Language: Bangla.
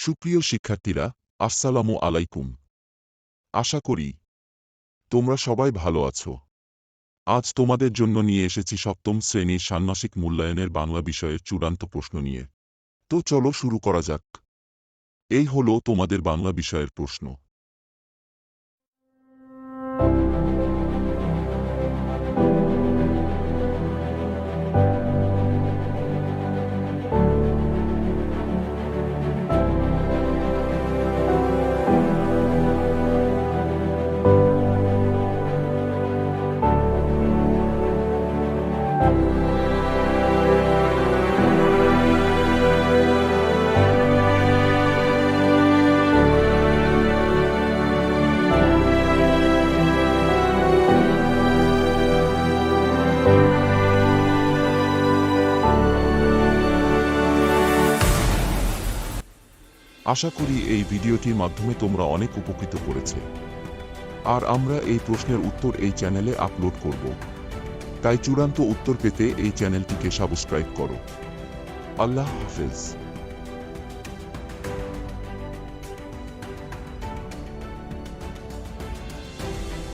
সুপ্রিয় শিক্ষার্থীরা, আসসালামু আলাইকুম। আশা করি তোমরা সবাই ভালো আছো। আজ তোমাদের জন্য নিয়ে এসেছি সপ্তম শ্রেণীর ষান্মাসিক মূল্যায়নের বাংলা বিষয়ের চূড়ান্ত প্রশ্ন নিয়ে। তো চলো শুরু করা যাক। এই হলো তোমাদের বাংলা বিষয়ের প্রশ্ন। আশা করি এই ভিডিওটির মাধ্যমে তোমরা অনেক উপকৃত করেছে। আর আমরা এই প্রশ্নের উত্তর এই চ্যানেলে আপলোড করব। তাই চূড়ান্ত উত্তর পেতে এই চ্যানেলটিকে সাবস্ক্রাইব করো। আল্লাহ হাফেজ।